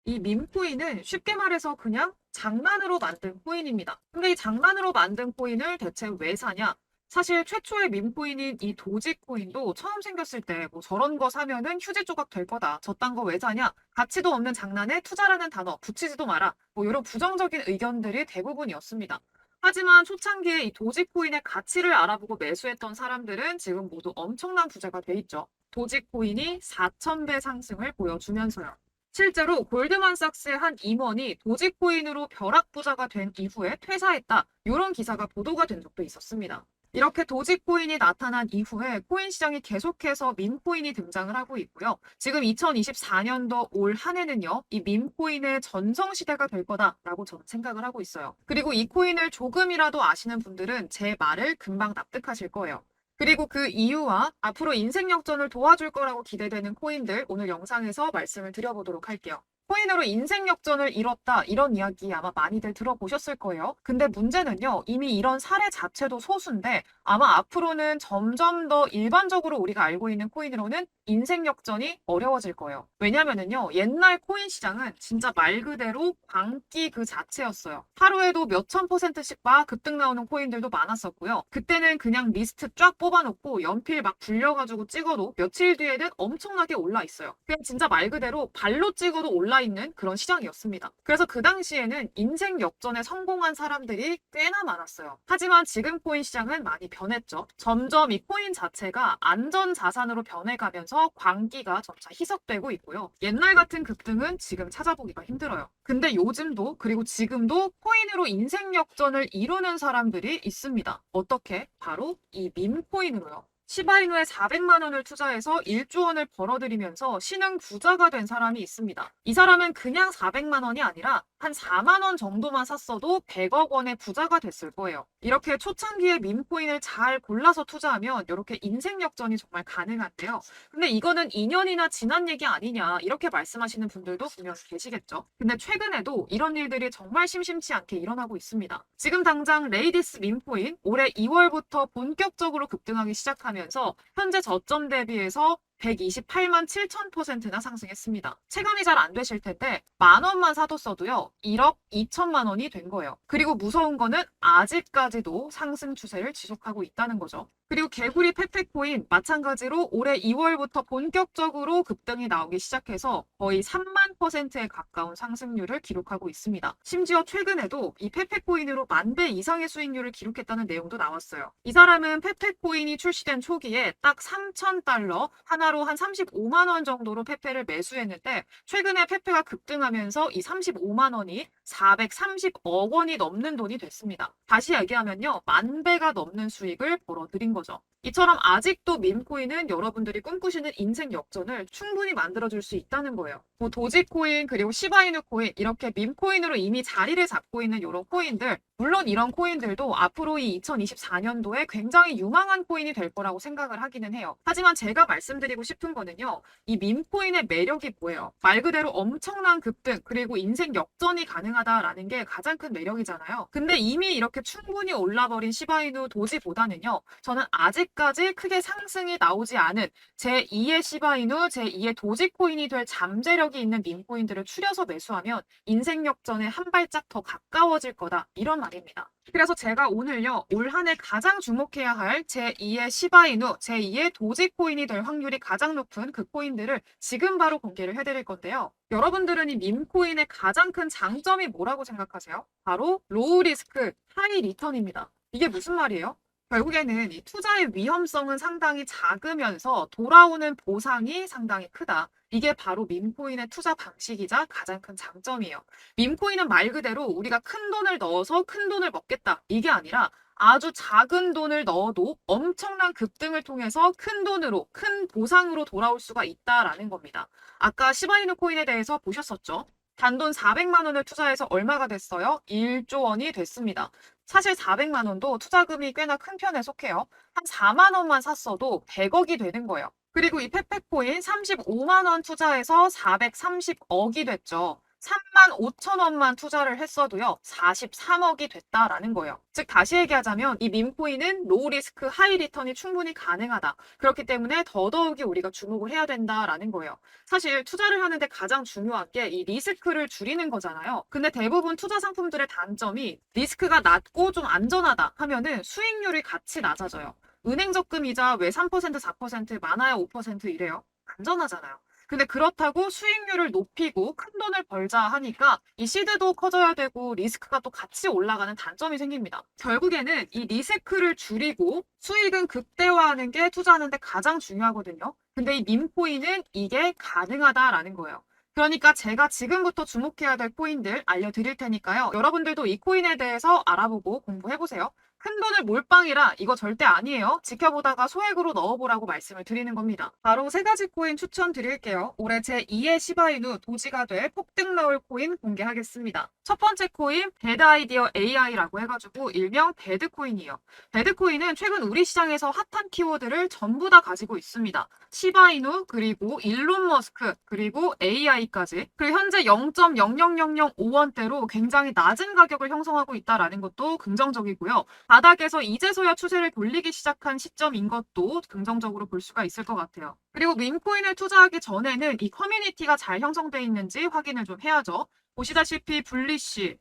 이 밈코인은 쉽게 말해서 그냥 장난으로 만든 코인입니다. 근데 이 장난으로 만든 코인을 대체 왜 사냐? 사실 최초의 밈코인인 이 도지코인도 처음 생겼을 때 뭐 저런 거 사면은 휴지 조각 될 거다. 저딴 거 왜 사냐? 가치도 없는 장난에 투자라는 단어 붙이지도 마라. 뭐 이런 부정적인 의견들이 대부분이었습니다. 하지만 초창기에 이 도지코인의 가치를 알아보고 매수했던 사람들은 지금 모두 엄청난 부자가 돼 있죠. 도지코인이 4,000배 상승을 보여주면서요. 실제로 골드만삭스의 한 임원이 도지코인으로 벼락부자가 된 이후에 퇴사했다. 이런 기사가 보도가 된 적도 있었습니다. 이렇게 도지코인이 나타난 이후에 코인 시장이 계속해서 밈코인이 등장을 하고 있고요. 지금 2024년도 올 한 해는요, 이 밈코인의 전성시대가 될 거다라고 저는 생각을 하고 있어요. 그리고 이 코인을 조금이라도 아시는 분들은 제 말을 금방 납득하실 거예요. 그리고 그 이유와 앞으로 인생 역전을 도와줄 거라고 기대되는 코인들 오늘 영상에서 말씀을 드려보도록 할게요. 코인으로 인생 역전을 이뤘다 이런 이야기 아마 많이들 들어보셨을 거예요. 근데 문제는요. 이미 이런 사례 자체도 소수인데 아마 앞으로는 점점 더 일반적으로 우리가 알고 있는 코인으로는 인생 역전이 어려워질 거예요. 왜냐면은요. 옛날 코인 시장은 진짜 말 그대로 광기 그 자체였어요. 하루에도 몇천 %씩 막 급등 나오는 코인들도 많았었고요. 그때는 그냥 리스트 쫙 뽑아놓고 연필 막 굴려가지고 찍어도 며칠 뒤에는 엄청나게 올라 있어요. 그냥 진짜 말 그대로 발로 찍어도 올라 있는 그런 시장이었습니다. 그래서 그 당시에는 인생 역전에 성공한 사람들이 꽤나 많았어요. 하지만 지금 코인 시장은 많이 변했죠. 점점 이 코인 자체가 안전 자산으로 변해가면서 광기가 점차 희석되고 있고요. 옛날 같은 급등은 지금 찾아보기가 힘들어요. 근데 요즘도 그리고 지금도 코인으로 인생 역전을 이루는 사람들이 있습니다. 어떻게? 바로 이 밈코인으로요. 시바이누에 400만 원을 투자해서 1조 원을 벌어들이면서 신흥 부자가 된 사람이 있습니다. 이 사람은 그냥 400만 원이 아니라 한 4만 원 정도만 샀어도 100억 원의 부자가 됐을 거예요. 이렇게 초창기에 밈코인을 잘 골라서 투자하면 이렇게 인생 역전이 정말 가능한데요. 근데 이거는 2년이나 지난 얘기 아니냐 이렇게 말씀하시는 분들도 분명 계시겠죠. 근데 최근에도 이런 일들이 정말 심심치 않게 일어나고 있습니다. 지금 당장 레이디스 밈코인 올해 2월부터 본격적으로 급등하기 시작하면서 현재 저점 대비해서 128만 7천%나 상승했습니다. 체감이 잘 안 되실 텐데 만 원만 사뒀어도요 1억 2천만 원이 된 거예요. 그리고 무서운 거는 아직까지도 상승 추세를 지속하고 있다는 거죠. 그리고 개구리 페페코인 마찬가지로 올해 2월부터 본격적으로 급등이 나오기 시작해서 거의 3만 %에 가까운 상승률을 기록하고 있습니다. 심지어 최근에도 이 페페코인으로 10,000배 이상의 수익률을 기록했다는 내용도 나왔어요. 이 사람은 페페코인이 출시된 초기에 딱 3,000달러 하나로 한 35만 원 정도로 페페를 매수했는데 최근에 페페가 급등하면서 이 35만 원이 430억 원이 넘는 돈이 됐습니다. 다시 얘기하면요. 10,000배가 넘는 수익을 벌어들인 거죠. 이처럼 아직도 밈코인은 여러분들이 꿈꾸시는 인생 역전을 충분히 만들어줄 수 있다는 거예요. 뭐 도지코인 그리고 시바이누 코인 이렇게 밈코인으로 이미 자리를 잡고 있는 이런 코인들 물론 이런 코인들도 앞으로 이 2024년도에 굉장히 유망한 코인이 될 거라고 생각을 하기는 해요. 하지만 제가 말씀드리고 싶은 거는요. 이 밈코인의 매력이 뭐예요? 말 그대로 엄청난 급등 그리고 인생 역전이 가능하다라는 게 가장 큰 매력이잖아요. 근데 이미 이렇게 충분히 올라버린 시바이누 도지보다는요. 저는 아직까지 크게 상승이 나오지 않은 제2의 시바이누, 제2의 도지코인이 될 잠재력이 있는 밈코인들을 추려서 매수하면 인생 역전에 한 발짝 더 가까워질 거다. 이런 말입니다. 그래서 제가 오늘요, 올 한 해 가장 주목해야 할 제2의 시바이누, 제2의 도지코인이 될 확률이 가장 높은 그 코인들을 지금 바로 공개를 해드릴 건데요. 여러분들은 이 밈코인의 가장 큰 장점이 뭐라고 생각하세요? 바로 로우 리스크, 하이 리턴입니다. 이게 무슨 말이에요? 결국에는 이 투자의 위험성은 상당히 작으면서 돌아오는 보상이 상당히 크다. 이게 바로 밈코인의 투자 방식이자 가장 큰 장점이에요. 밈코인은 말 그대로 우리가 큰 돈을 넣어서 큰 돈을 먹겠다. 이게 아니라 아주 작은 돈을 넣어도 엄청난 급등을 통해서 큰 돈으로, 큰 보상으로 돌아올 수가 있다라는 겁니다. 아까 시바이누 코인에 대해서 보셨었죠? 단돈 400만 원을 투자해서 얼마가 됐어요? 1조 원이 됐습니다. 사실 400만 원도 투자금이 꽤나 큰 편에 속해요. 한 4만 원만 샀어도 100억이 되는 거예요. 그리고 이 페페코인 35만 원 투자해서 430억이 됐죠. 35,000원만 투자를 했어도요, 43억이 됐다라는 거예요. 즉, 다시 얘기하자면 이 밈코인은 로우 리스크 하이 리턴이 충분히 가능하다. 그렇기 때문에 더더욱이 우리가 주목을 해야 된다라는 거예요. 사실 투자를 하는데 가장 중요한 게 이 리스크를 줄이는 거잖아요. 근데 대부분 투자 상품들의 단점이 리스크가 낮고 좀 안전하다 하면은 수익률이 같이 낮아져요. 은행 적금 이자 왜 3%, 4%, 많아야 5% 이래요? 안전하잖아요. 근데 그렇다고 수익률을 높이고 큰 돈을 벌자 하니까 이 시드도 커져야 되고 리스크가 또 같이 올라가는 단점이 생깁니다. 결국에는 이 리스크를 줄이고 수익은 극대화하는 게 투자하는데 가장 중요하거든요. 근데 이 밈코인은 이게 가능하다라는 거예요. 그러니까 제가 지금부터 주목해야 될 코인들 알려드릴 테니까요. 여러분들도 이 코인에 대해서 알아보고 공부해보세요. 큰 돈을 몰빵이라 이거 절대 아니에요. 지켜보다가 소액으로 넣어보라고 말씀을 드리는 겁니다. 바로 세 가지 코인 추천드릴게요. 올해 제2의 시바이누 도지가 될 폭등 나올 코인 공개하겠습니다. 첫 번째 코인 배드 아이디어 AI라고 해가지고 일명 배드코인이에요. 배드코인은 최근 우리 시장에서 핫한 키워드를 전부 다 가지고 있습니다. 시바이누 그리고 일론 머스크 그리고 AI까지 그리고 현재 0.00005원대로 굉장히 낮은 가격을 형성하고 있다는 것도 긍정적이고요. 바닥에서 이제서야 추세를 돌리기 시작한 시점인 것도 긍정적으로 볼 수가 있을 것 같아요. 그리고 밈코인을 투자하기 전에는 이 커뮤니티가 잘 형성되어 있는지 확인을 좀 해야죠. 보시다시피 불리시,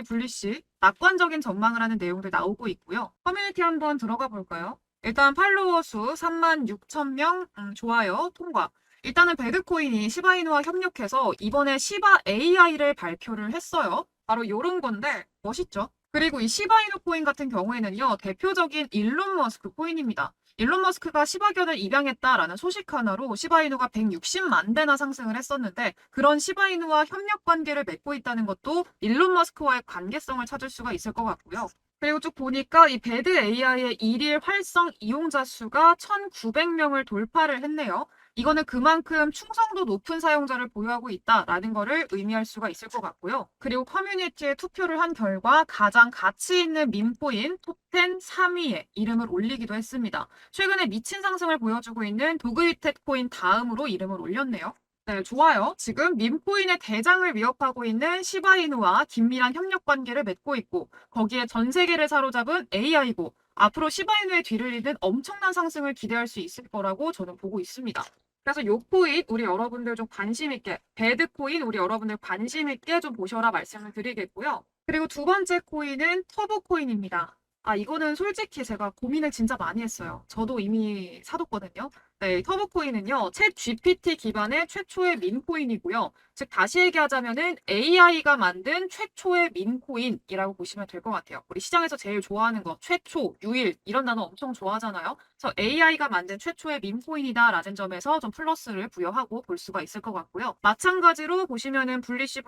불리시 낙관적인 전망을 하는 내용들 나오고 있고요. 커뮤니티 한번 들어가 볼까요? 일단 팔로워 수 36,000명, 좋아요, 통과. 일단은 배드코인이 시바이누와 협력해서 이번에 시바 AI를 발표를 했어요. 바로 요런 건데 멋있죠? 그리고 이 시바이누 코인 같은 경우에는요, 대표적인 일론 머스크 코인입니다. 일론 머스크가 시바견을 입양했다라는 소식 하나로 시바이누가 160만 대나 상승을 했었는데 그런 시바이누와 협력 관계를 맺고 있다는 것도 일론 머스크와의 관계성을 찾을 수가 있을 것 같고요. 그리고 쭉 보니까 이 배드 AI의 일일 활성 이용자 수가 1,900명을 돌파를 했네요. 이거는 그만큼 충성도 높은 사용자를 보유하고 있다라는 거를 의미할 수가 있을 것 같고요. 그리고 커뮤니티에 투표를 한 결과 가장 가치 있는 밈코인 톱10 3위에 이름을 올리기도 했습니다. 최근에 미친 상승을 보여주고 있는 도그이텟 코인 다음으로 이름을 올렸네요. 네, 좋아요. 지금 밈코인의 대장을 위협하고 있는 시바이누와 긴밀한 협력 관계를 맺고 있고 거기에 전 세계를 사로잡은 AI고 앞으로 시바이누의 뒤를 잇는 엄청난 상승을 기대할 수 있을 거라고 저는 보고 있습니다. 그래서 요 코인 우리 여러분들 좀 관심 있게 배드코인 우리 여러분들 관심 있게 좀 보셔라 말씀을 드리겠고요. 그리고 두 번째 코인은 터보코인입니다. 이거는 솔직히 제가 고민을 진짜 많이 했어요. 저도 이미 사뒀거든요. 네, 터보코인은요, 챗 GPT 기반의 최초의 밈코인이고요. 즉, 다시 얘기하자면은 AI가 만든 최초의 밈코인이라고 보시면 될 것 같아요. 우리 시장에서 제일 좋아하는 거, 최초, 유일, 이런 단어 엄청 좋아하잖아요. 그래서 AI가 만든 최초의 밈코인이다라는 점에서 좀 플러스를 부여하고 볼 수가 있을 것 같고요. 마찬가지로 보시면은 불리시,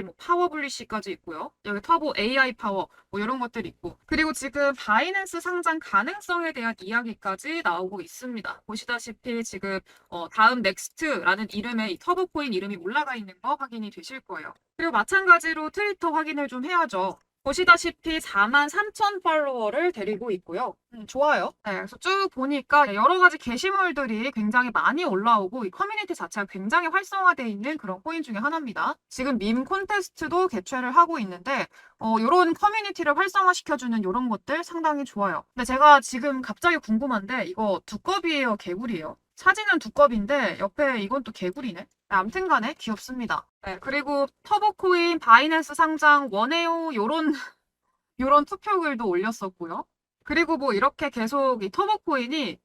뭐 파워 불리시까지 있고요. 여기 터보 AI 파워, 뭐 이런 것들 있고. 그리고 지금 바이낸스 상장 가능성에 대한 이야기까지 나오고 있습니다. 보시다시피 지금 다음 넥스트라는 이름의 이 터보코인 이름이 올라가 있는 거 확인이 되실 거예요. 그리고 마찬가지로 트위터 확인을 좀 해야죠. 보시다시피 43,000 팔로워를 데리고 있고요. 좋아요. 네, 그래서 쭉 보니까 여러 가지 게시물들이 굉장히 많이 올라오고 이 커뮤니티 자체가 굉장히 활성화되어 있는 그런 코인 중에 하나입니다. 지금 밈 콘테스트도 개최를 하고 있는데 이런 커뮤니티를 활성화시켜주는 이런 것들 상당히 좋아요. 근데 제가 지금 갑자기 궁금한데 이거 두꺼비예요, 개구리예요? 사진은 두꺼비인데 옆에 이건 또 개구리네. 아무튼 간에 귀엽습니다. 네, 그리고 터보코인, 바이낸스 상장, 원해요 요런 투표글도 올렸었고요. 그리고 뭐 이렇게 계속 이 터보코인의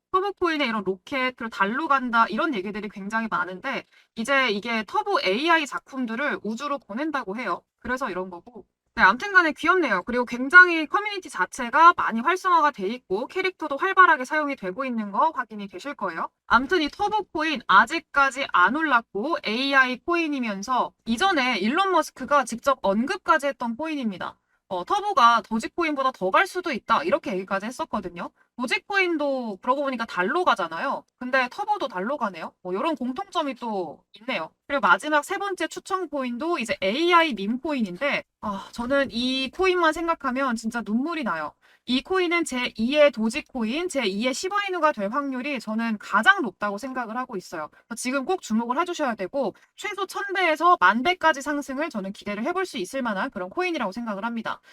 이런 로켓, 그리고 달로 간다 이런 얘기들이 굉장히 많은데 이제 이게 터보 AI 작품들을 우주로 보낸다고 해요. 그래서 이런 거고. 네, 아무튼 간에 귀엽네요. 그리고 굉장히 커뮤니티 자체가 많이 활성화가 돼 있고 캐릭터도 활발하게 사용이 되고 있는 거 확인이 되실 거예요. 아무튼 이 터보코인 아직까지 안 올랐고 AI 코인이면서 이전에 일론 머스크가 직접 언급까지 했던 코인입니다. 터보가 도지코인보다 더 갈 수도 있다 이렇게 얘기까지 했었거든요. 도지코인도 그러고 보니까 달로 가잖아요. 근데 터보도 달로 가네요. 이런 공통점이 또 있네요. 그리고 마지막 세 번째 추천 코인도 이제 AI 밈코인인데 저는 이 코인만 생각하면 진짜 눈물이 나요. 이 코인은 제2의 도지코인, 제2의 시바이누가 될 확률이 저는 가장 높다고 생각을 하고 있어요. 지금 꼭 주목을 해주셔야 되고 최소 1000배에서 10,000배까지 상승을 저는 기대를 해볼 수 있을 만한 그런 코인이라고 생각을 합니다.